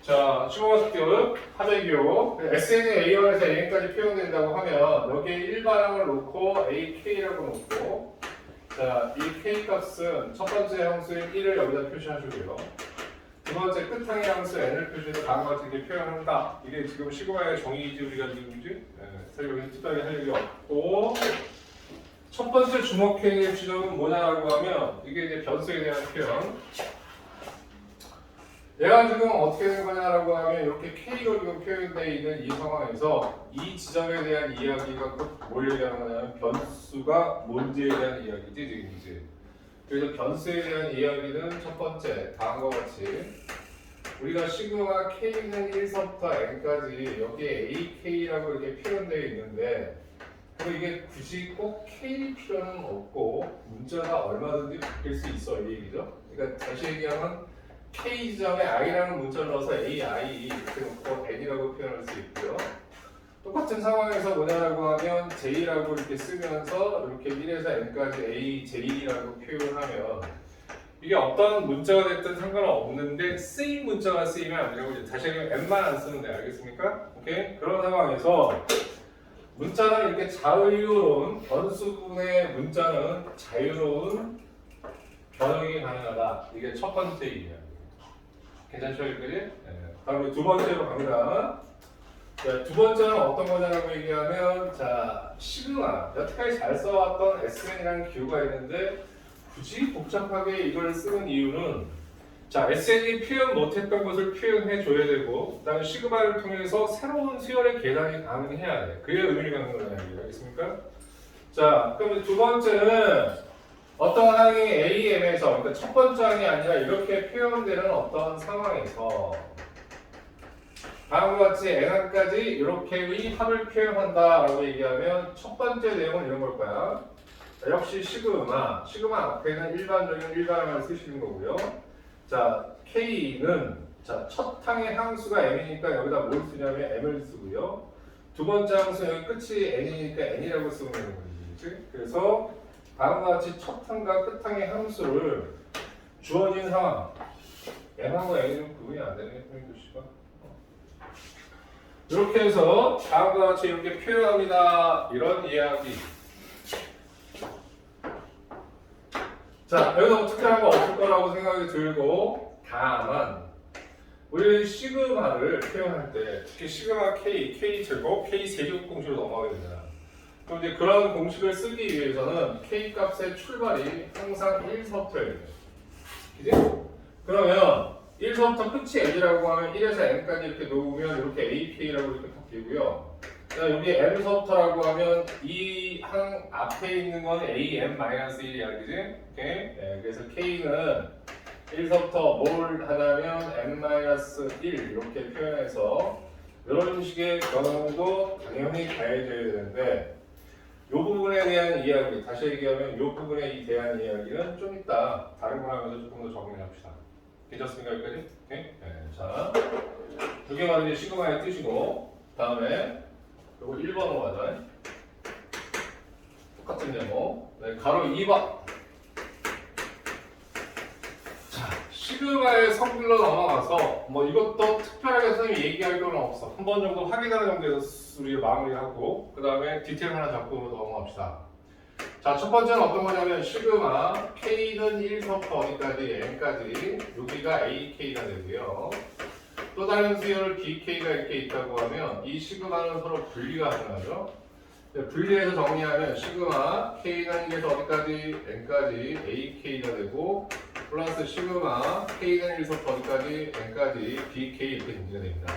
자, 추가학습 하대교 SN이 A1에서 An까지 표현된다고 하면 여기에 일반항을 놓고 AK라고 놓고 자, 이 K 값은 첫 번째 항수인 1을 여기다 표시하시고요. 두 번째 끝항의 항수 N을 표시해서 다음과 같이 이렇게 표현한다. 이게 지금 시그마의 정의이지 우리가 지금 사실 여기서 특별하게 할 일이 없고 첫 번째 주목해야 할 지점은 뭐냐라고 하면 이게 이제 변수에 대한 표현. 얘가 지금 어떻게 된 거냐라고 하면 이렇게 K로 지금 표현되어 있는 이 상황에서 이 지점에 대한 이야기가 꼭 뭘 얘기하는 거냐면 변수가 뭔지에 대한 이야기지 지금이지. 그래서 변수에 대한 이야기는 첫 번째 다음과 같이 우리가 시그마 K는 1서부터 N까지 여기에 AK라고 이렇게 표현되어 있는데 이게 굳이 꼭 K 필요는 없고 문자가 얼마든지 바뀔 수 있어 이 얘기죠. 그러니까 다시 얘기하면 K 지점에 I라는 문자를 넣어서 AI 이렇게 놓고 N이라고 표현할 수 있고요. 똑같은 상황에서 뭐냐라고 하면 J라고 이렇게 쓰면서 이렇게 1에서 N까지 AJ라고 표현하면 이게 어떤 문자가 됐든 상관은 없는데 쓰인 문자가 쓰이면 안 되고 다시 얘기하면 N만 안 쓰면 돼. 알겠습니까? 오케이? 그런 상황에서 문자는 이렇게 자유로운 변수분의 문자는 자유로운 번역이 가능하다. 이게 첫 번째 이야기. 괜찮죠, 여기까지? 네. 다음 두 번째로 갑니다. 자, 두 번째는 어떤 거냐라고 얘기하면 자 시그마 여태까지 잘 써왔던 SN이라는 기호가 있는데 굳이 복잡하게 이걸 쓰는 이유는 자 SN이 표현 못했던 것을 표현해 줘야 되고 그다음에 시그마를 통해서 새로운 수열의 계산이 가능해야 돼. 그게 의미가 있는 거냐 알겠습니까? 자 그럼 두 번째는 어떤 항이 AM에서 그러니까 첫 번째 항이 아니라 이렇게 표현되는 어떤 상황에서 다음과 같이 N항까지 이렇게의 합을 표현한다라고 얘기하면 첫 번째 내용은 이런 걸 거야. 자, 역시 시그마 앞에는 일반적인 일반항을 쓰시는 거고요. 자 K는 자, 첫 항의 항수가 M이니까 여기다 뭘 쓰냐면 M을 쓰고요. 두 번째 항수는 끝이 N이니까 N이라고 쓰면 되는 거지. 그래서 다음과 같이 첫 항과 끝 항의 함수를 주어진 상황 M하고 N은 구분이 안 되는 표현도시가 이렇게 해서 다음과 같이 이렇게 표현합니다. 이런 이야기. 자 여기서 뭐 특별한 거 없을 거라고 생각이 들고 다만 우리 시그마를 표현할 때 특히 시그마 K 제곱 K 세제곱 공식으로 넘어가게 됩니다. 그럼 이제 그런 공식을 쓰기 위해서는 K 값의 출발이 항상 1서부터여야 돼요. 그지? 그러면 1서부터 끝이 N이라고 하면 1에서 N까지 이렇게 놓으면 이렇게 AK라고 이렇게 바뀌고요. 여기 M서부터라고 하면 이 항 앞에 있는 건 AM-1이야. 그지? 오케이? 네, 그래서 K는 1서부터 뭘 하냐면 N-1 이렇게 표현해서 이런 식의 경우도 당연히 가해져야 되는데 이 부분에 대한 이야기, 다시 얘기하면 이 부분에 대한 이야기는 좀 이따 다른 거 하면서 조금 더 적응해 합시다. 괜찮습니까? 여기까지? 오케이? 네, 자, 이게 바로 이제 시그마의 뜻이고, 다음에 요거 1번으로 가자. 똑같은 네모. 네, 가로 2번. 자, 시그마의 성질로 넘어가서, 뭐 이것도 특별하게 선생님이 얘기할 건 없어. 한 번 정도 확인하는 정도에서 우리 마무리하고, 그 다음에 디테일 하나 잡고 넘어갑시다. 자, 첫 번째는 어떤 거냐면 시그마 K는 1서부터 어디까지 N까지 여기가 AK가 되고요. 또 다른 수열 BK가 이렇게 있다고 하면 이 시그마는 서로 분리가 가능하죠. 분리해서 정리하면 시그마 K는 1에서 어디까지 N까지 AK가 되고 플러스 시그마 K는 1서부터 어디까지 N까지 BK 이렇게 정리가 됩니다.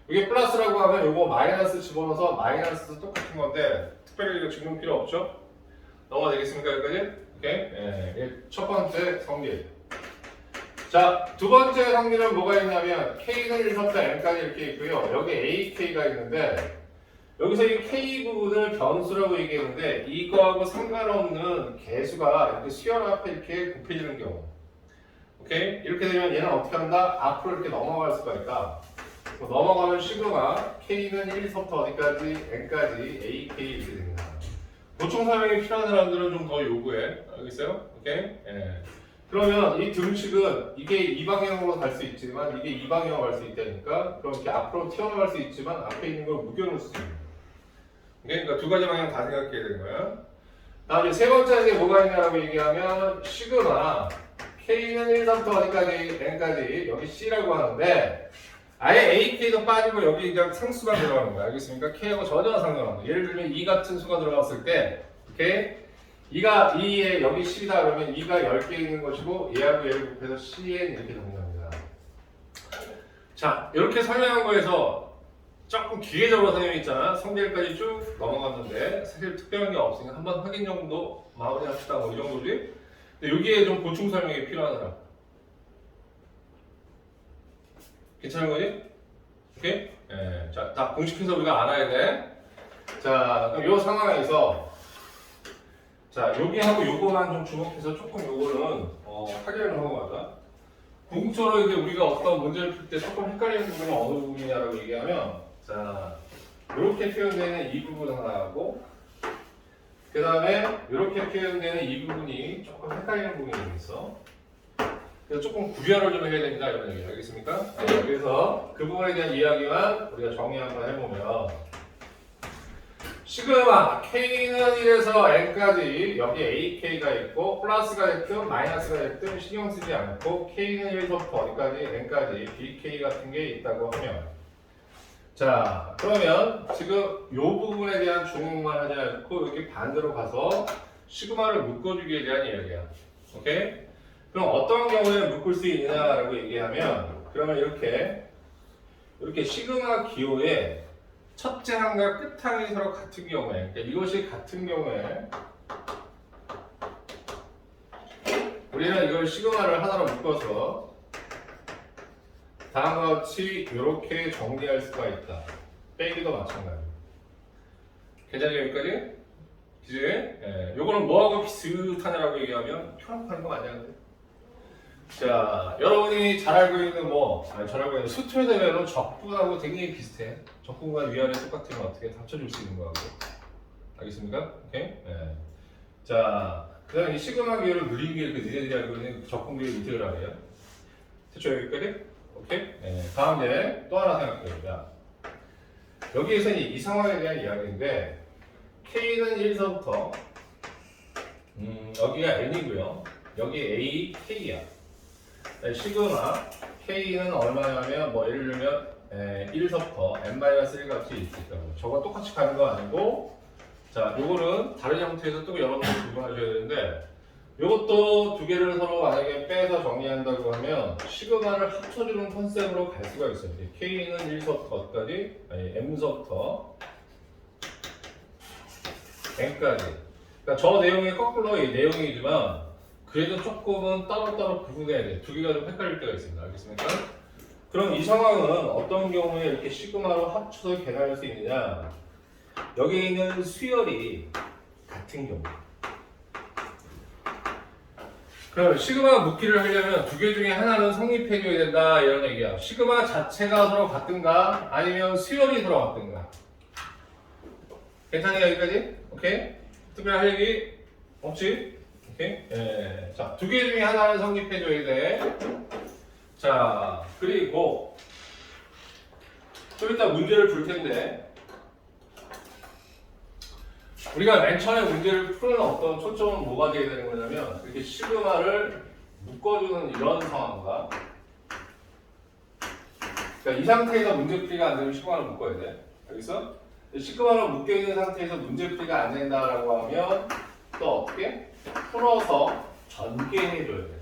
이게 플러스라고 하면 이거 마이너스 집어넣어서 마이너스 똑같은 건데 특별히 이거 증명 필요 없죠? 넘어가 되겠습니까? 여기까지? 오케이? 네, 첫 번째 성질. 자, 두 번째 성질은 뭐가 있냐면 K는 1서부터 N까지 이렇게 있고요. 여기 AK가 있는데 여기서 이 K 부분을 변수라고 얘기했는데 이거하고 상관없는 개수가 이렇게 수열 앞에 이렇게 곱해지는 경우. 오케이? 이렇게 되면 얘는 어떻게 한다? 앞으로 이렇게 넘어갈 수가 있다. 넘어가면 시그마 K는 1서부터 어디까지? N까지 AK 이렇게 됩니다. 보충 설명이 필요한 사람들은 좀 더 요구해. 알겠어요? 오케이? 예. 그러면 이 등식은 이게 이 방향으로 갈 수 있지만 이게 이 방향으로 갈 수 있다니까 그럼 이렇게 앞으로 튀어나갈 수 있지만 앞에 있는 걸 묶여놓을 수 있는 그러니까 두 가지 방향 다 생각해야 되는 거야. 다음에 세 번째 게 뭐가 있냐라고 얘기하면 시그마 K는 1부터 어디까지 N까지 여기 C라고 하는데 아예 AK도 빠지고 여기 그냥 상수가 들어가는 거야. 알겠습니까? K하고 전혀 상관없는 예를 들면 2 같은 수가 들어갔을 때 오케이? 2가 2에 여기 C다 그러면 2가 10개 있는 것이고 얘하고 얘를 곱해서 CN 이렇게 정리합니다. 자 이렇게 설명한 거에서 조금 기계적으로 설명했잖아. 성질까지 쭉 넘어갔는데 사실 특별한 게 없으니까 한번 확인 정도 마무리합시다 뭐 이 정도지. 근데 여기에 좀 보충 설명이 필요한 사람 괜찮은 거지? 오케이? 예. 자, 다 공식해서 우리가 알아야 돼. 자, 그럼 이 상황에서 자, 여기하고 요거만 좀 주목해서 조금 요거는 확인을 하고 가자. 궁극적으로 이제 우리가 어떤 문제를 풀 때 조금 헷갈리는 부분은 어느 부분이냐라고 얘기하면 자, 이렇게 표현되는 이 부분 하나하고 그 다음에 이렇게 표현되는 이 부분이 조금 헷갈리는 부분이 좀 있어. 그래서 조금 구별을 좀 해야 된다 이런 얘기 알겠습니까? 네, 그래서 그 부분에 대한 이야기만 우리가 정리 한번 해보면 시그마 K는 1에서 N까지 여기 AK가 있고 플러스가 됐든 마이너스가 됐든 신경 쓰지 않고 K는 1부터 어디까지 N까지 BK 같은 게 있다고 하면 자 그러면 지금 이 부분에 대한 주목만 하지 않고 여기 반대로 가서 시그마를 묶어주기에 대한 이야기야. 오케이? 그럼 어떤 경우에 묶을 수 있느냐라고 얘기하면 그러면 이렇게 시그마 기호의 첫째 항과 끝 항이 서로 같은 경우에 그러니까 이것이 같은 경우에 우리는 이걸 시그마를 하나로 묶어서 다음과 같이 이렇게 정리할 수가 있다. 빼기도 마찬가지. 괜찮죠 여기까지? 그지? 예, 요거는 뭐하고 비슷하냐라고 얘기하면 편집하는 거 맞아야 돼. 자, 여러분이 잘 알고 있는 잘 알고 있는 수투의 대배로 적분하고 되게 비슷해. 적분과 위아래 똑같으면 어떻게 합쳐줄 수 있는 거하고. 알겠습니까? 오케이? 예. 자, 그 다음에 이 시그마 기호를 느린 게 그 니네들이 알고 있는 적분 기호 밑을 하래요. 됐죠, 여기까지? 오케이? 예. 다음 이제 또 하나 생각해보자. 여기에서는 이 상황에 대한 이야기인데, K는 1서부터, 여기가 N이고요. 여기 A, K야. 시그마 K는 얼마냐면 예를 들면 1서부터 n-1 값이 있다고. 저거 똑같이 가는 거 아니고 자 요거는 다른 형태에서 또 여러분들이 구분하셔야 되는데 요것도 두 개를 서로 만약에 빼서 정리한다고 하면 시그마를 합쳐주는 컨셉으로 갈 수가 있어요. K는 1서부터 어디까지? M서부터 N까지. 그러니까 저 내용이 거꾸로 이 내용이지만 그래도 조금은 따로따로 구분해야 돼. 두 개가 좀 헷갈릴 때가 있습니다. 알겠습니까? 그럼 이 상황은 어떤 경우에 이렇게 시그마로 합쳐서 계산할 수 있느냐? 여기 있는 수열이 같은 경우. 그럼 시그마 묶기를 하려면 두 개 중에 하나는 성립해줘야 된다 이런 얘기야. 시그마 자체가 서로 같든가 아니면 수열이 서로 같든가. 괜찮아요 여기까지? 오케이? 특별히 할 얘기 없지? 오케이? 예. 자, 두 개 중에 하나는 성립해줘야 돼. 자, 그리고 좀 이따 문제를 줄 텐데 우리가 맨 처음에 문제를 푸는 어떤 초점은 뭐가 되게 되는 거냐면 이렇게 시그마를 묶어주는 이런 상황과 그러니까 이 상태에서 문제풀이가 안 되면 시그마를 묶어야 돼. 알겠어? 시그마를 묶여있는 상태에서 문제풀이가 안 된다라고 하면 또 어떻게? 풀어서 전개해줘야 돼.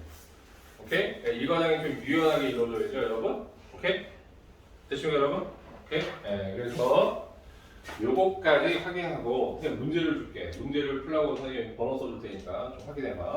오케이? 이 과정이 좀 유연하게 이루어져야죠, 여러분? 오케이? 됐습니까, 여러분? 오케이? 네, 그래서 요거까지 확인하고 그냥 문제를 줄게. 문제를 풀라고 선생님이 번호 써줄 테니까 좀 확인해봐.